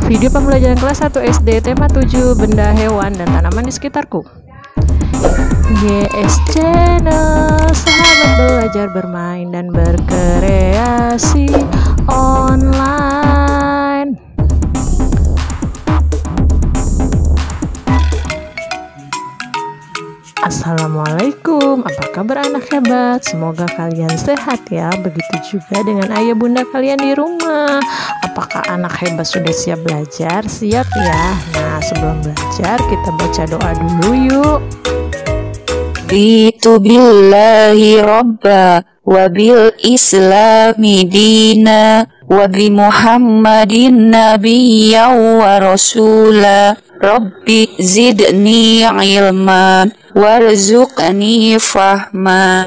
Video pembelajaran kelas 1 SD tema 7 benda hewan dan tanaman di sekitarku. GS Channel, sahabat belajar bermain dan berkreasi online. Assalamualaikum, apa kabar anak hebat? Semoga kalian sehat ya. Begitu juga dengan ayah bunda kalian di rumah. Apakah anak hebat sudah siap belajar? Siap ya. Nah, sebelum belajar kita baca doa dulu yuk. Bitu billahi robba wa bil islami dina wa bi muhammadin nabiyya wa rasula. Rabbi zidni ilman warzuqni fahma.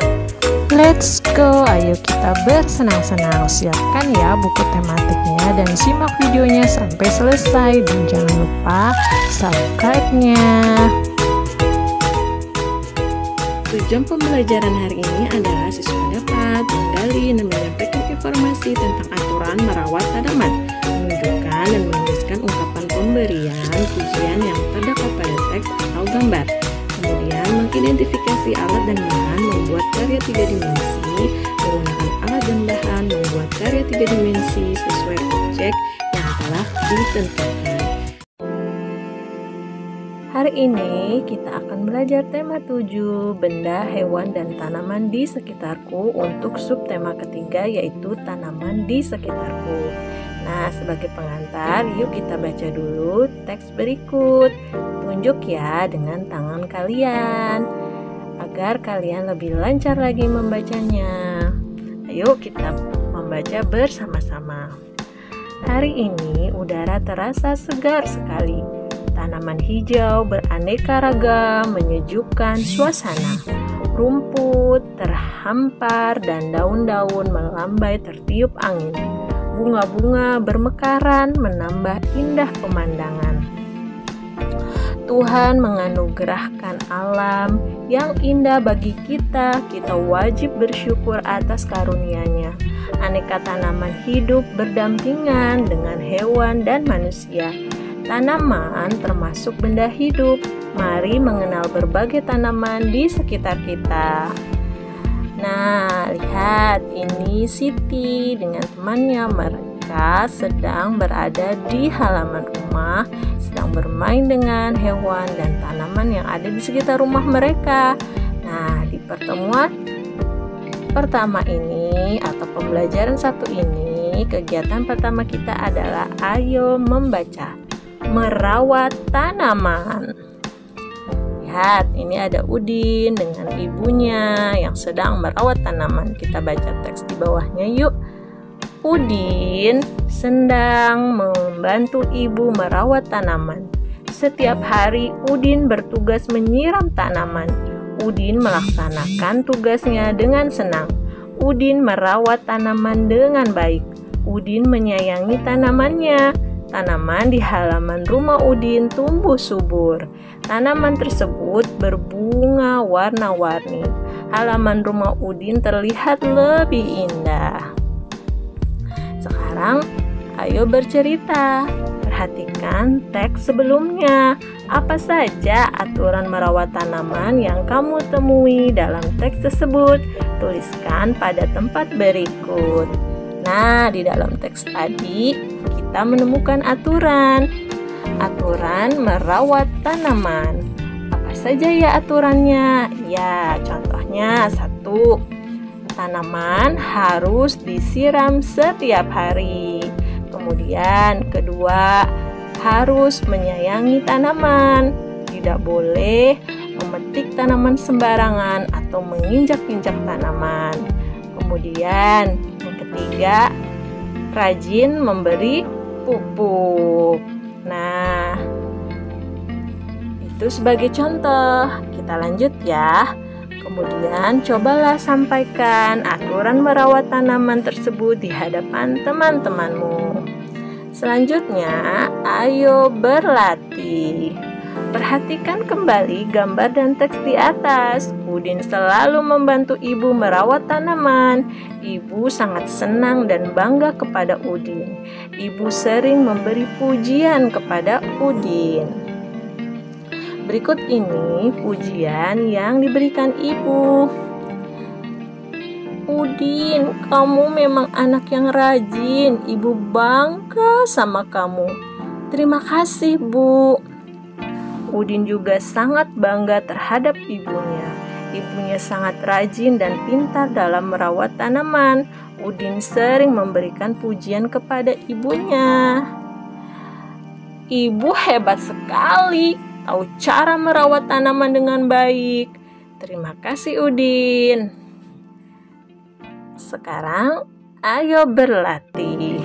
Let's go, ayo kita bersenang-senang. Siapkan ya buku tematiknya dan simak videonya sampai selesai. Dan jangan lupa subscribe-nya. Tujuan pembelajaran hari ini adalah siswa dapat menggali dan menyampaikan informasi tentang aturan merawat tanaman, menunjukkan dan menuliskan ungkapan pemberian pujian yang terdapat pada teks atau gambar. Kemudian mengidentifikasi alat dan bahan membuat karya 3 dimensi, menggunakan alat dan bahan membuat karya 3 dimensi sesuai objek yang telah ditentukan. Hari ini kita akan belajar tema 7 benda, hewan, dan tanaman di sekitarku untuk subtema ketiga yaitu tanaman di sekitarku. Nah, sebagai pengantar yuk kita baca dulu teks berikut. Tunjuk ya dengan tangan kalian agar kalian lebih lancar lagi membacanya. Ayo kita membaca bersama-sama. Hari ini udara terasa segar sekali. Tanaman hijau beraneka ragam menyejukkan suasana. Rumput terhampar dan daun-daun melambai tertiup angin. Bunga-bunga bermekaran menambah indah pemandangan. Tuhan menganugerahkan alam yang indah bagi kita. Kita wajib bersyukur atas karunia-Nya. Aneka tanaman hidup berdampingan dengan hewan dan manusia. Tanaman termasuk benda hidup. Mari mengenal berbagai tanaman di sekitar kita. Nah, lihat ini Siti dengan temannya. Mereka sedang berada di halaman rumah, sedang bermain dengan hewan dan tanaman yang ada di sekitar rumah mereka. Nah, di pertemuan pertama ini atau pembelajaran satu ini, kegiatan pertama kita adalah ayo membaca. Merawat tanaman. Lihat, ini ada Udin dengan ibunya yang sedang merawat tanaman. Kita baca teks di bawahnya yuk. Udin sedang membantu ibu merawat tanaman. Setiap hari Udin bertugas menyiram tanaman. Udin melaksanakan tugasnya dengan senang. Udin merawat tanaman dengan baik. Udin menyayangi tanamannya. Tanaman di halaman rumah Udin tumbuh subur. Tanaman tersebut berbunga warna-warni. Halaman rumah Udin terlihat lebih indah. Sekarang, ayo bercerita. Perhatikan teks sebelumnya. Apa saja aturan merawat tanaman yang kamu temui dalam teks tersebut? Tuliskan pada tempat berikut. Nah, di dalam teks tadi kita menemukan aturan merawat tanaman. Apa saja ya aturannya? Ya, contohnya 1. Tanaman harus disiram setiap hari. Kemudian kedua, harus menyayangi tanaman. Tidak boleh memetik tanaman sembarangan atau menginjak-injak tanaman. Kemudian yang ketiga, rajin memberi pupuk. Nah, itu sebagai contoh. Kita lanjut ya. Kemudian cobalah sampaikan aturan merawat tanaman tersebut di hadapan teman-temanmu. Selanjutnya, ayo berlatih. Perhatikan kembali gambar dan teks di atas. Udin selalu membantu ibu merawat tanaman. Ibu sangat senang dan bangga kepada Udin. Ibu sering memberi pujian kepada Udin. Berikut ini pujian yang diberikan ibu. Udin, kamu memang anak yang rajin. Ibu bangga sama kamu. Terima kasih, Bu. Udin juga sangat bangga terhadap ibunya. Ibunya sangat rajin dan pintar dalam merawat tanaman. Udin sering memberikan pujian kepada ibunya. Ibu hebat sekali, tahu cara merawat tanaman dengan baik. Terima kasih, Udin. Sekarang, ayo berlatih.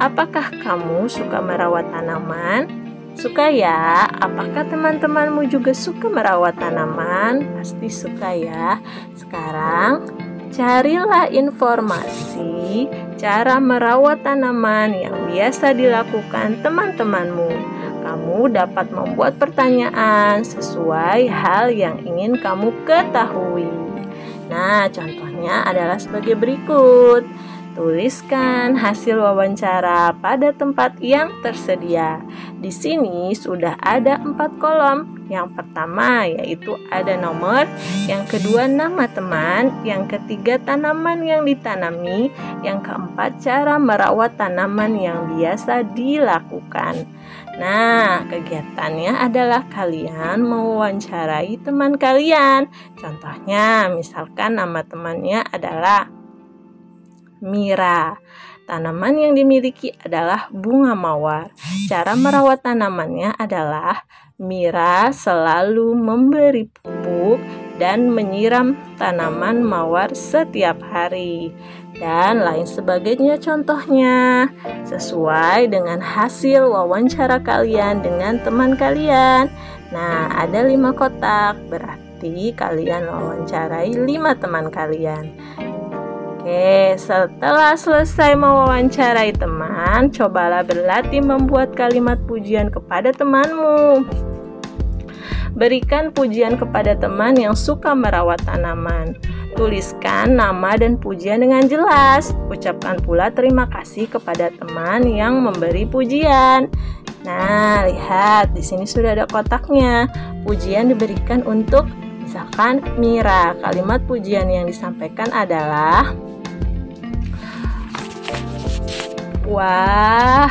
Apakah kamu suka merawat tanaman? Suka ya? Apakah teman-temanmu juga suka merawat tanaman? Pasti suka ya. Sekarang carilah informasi cara merawat tanaman yang biasa dilakukan teman-temanmu. Kamu dapat membuat pertanyaan sesuai hal yang ingin kamu ketahui. Nah, contohnya adalah sebagai berikut. Tuliskan hasil wawancara pada tempat yang tersedia. Di sini sudah ada 4 kolom. Yang pertama yaitu ada nomor, yang kedua nama teman, yang ketiga tanaman yang ditanami, yang keempat cara merawat tanaman yang biasa dilakukan. Nah, kegiatannya adalah kalian mewawancarai teman kalian. Contohnya, misalkan nama temannya adalah Mira. Tanaman yang dimiliki adalah bunga mawar. Cara merawat tanamannya adalah Mira selalu memberi pupuk dan menyiram tanaman mawar setiap hari. Dan lain sebagainya contohnya. Sesuai dengan hasil wawancara kalian dengan teman kalian. Nah, ada 5 kotak. Berarti kalian wawancarai 5 teman kalian. Oke, setelah selesai mewawancarai teman, cobalah berlatih membuat kalimat pujian kepada temanmu. Berikan pujian kepada teman yang suka merawat tanaman. Tuliskan nama dan pujian dengan jelas. Ucapkan pula terima kasih kepada teman yang memberi pujian. Nah, lihat di sini sudah ada kotaknya. Pujian diberikan untuk misalkan Mira. Kalimat pujian yang disampaikan adalah, wah,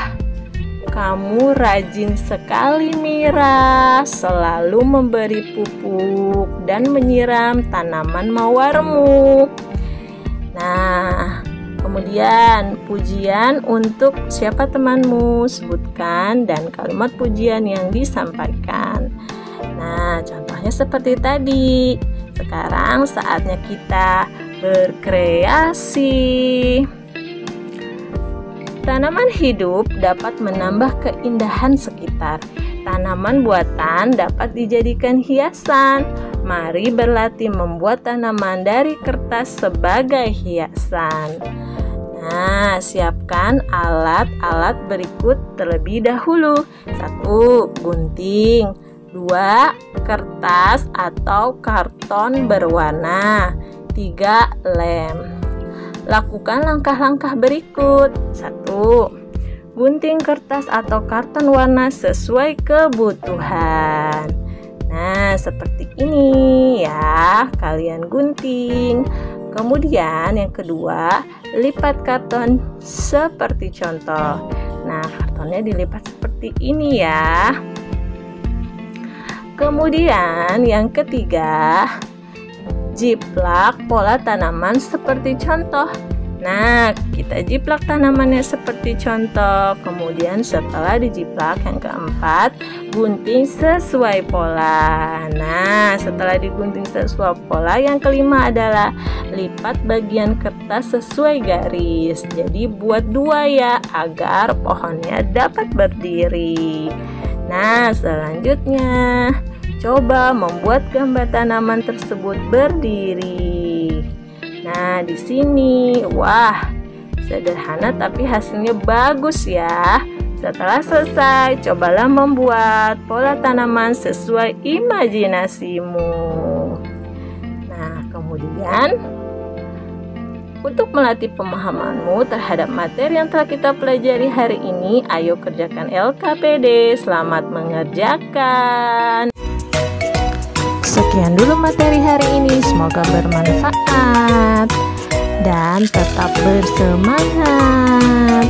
kamu rajin sekali Mira, selalu memberi pupuk dan menyiram tanaman mawarmu. Nah, kemudian pujian untuk siapa temanmu, sebutkan dan kalimat pujian yang disampaikan. Nah, contohnya seperti tadi. Sekarang saatnya kita berkreasi. Tanaman hidup dapat menambah keindahan sekitar. Tanaman buatan dapat dijadikan hiasan. Mari berlatih membuat tanaman dari kertas sebagai hiasan. Nah, siapkan alat-alat berikut terlebih dahulu. 1. Gunting. 2. Kertas atau karton berwarna. 3. Lem. Lakukan langkah-langkah berikut. 1. Gunting kertas atau karton warna sesuai kebutuhan. Nah, seperti ini ya, kalian gunting. Kemudian yang kedua, lipat karton seperti contoh. Nah, kartonnya dilipat seperti ini ya. Kemudian yang ketiga, jiplak pola tanaman seperti contoh. Nah, kita jiplak tanamannya seperti contoh. Kemudian setelah dijiplak, yang keempat, gunting sesuai pola. Nah, setelah digunting sesuai pola, yang kelima adalah lipat bagian kertas sesuai garis. Jadi buat 2 ya, agar pohonnya dapat berdiri. Nah, selanjutnya coba membuat gambar tanaman tersebut berdiri. Nah, di sini, wah, sederhana tapi hasilnya bagus ya. Setelah selesai, cobalah membuat pola tanaman sesuai imajinasimu. Nah, kemudian untuk melatih pemahamanmu terhadap materi yang telah kita pelajari hari ini, ayo kerjakan LKPD. Selamat mengerjakan. Sekian dulu materi hari ini, semoga bermanfaat dan tetap bersemangat.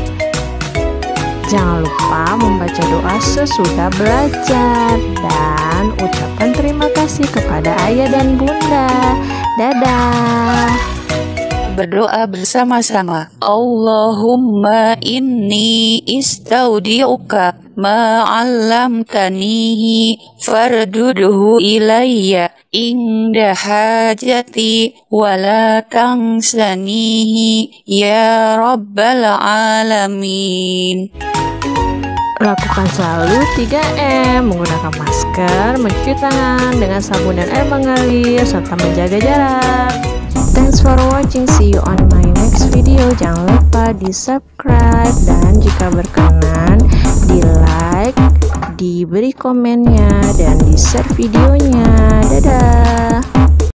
Jangan lupa membaca doa sesudah belajar dan ucapkan terima kasih kepada ayah dan bunda. Dadah. Berdoa bersama-sama. Allahumma inni istaudi'uka ma 'allamtanihi farduduhu ilayya inda hajati wa la tansanihi ya rabbal alamin. Lakukan selalu 3M, menggunakan masker, mencuci tangan dengan sabun dan air mengalir, serta menjaga jarak. Thanks for watching, see you on my next video. Jangan lupa di subscribe dan jika berkenan di like, diberi komennya dan di share videonya. Dadah.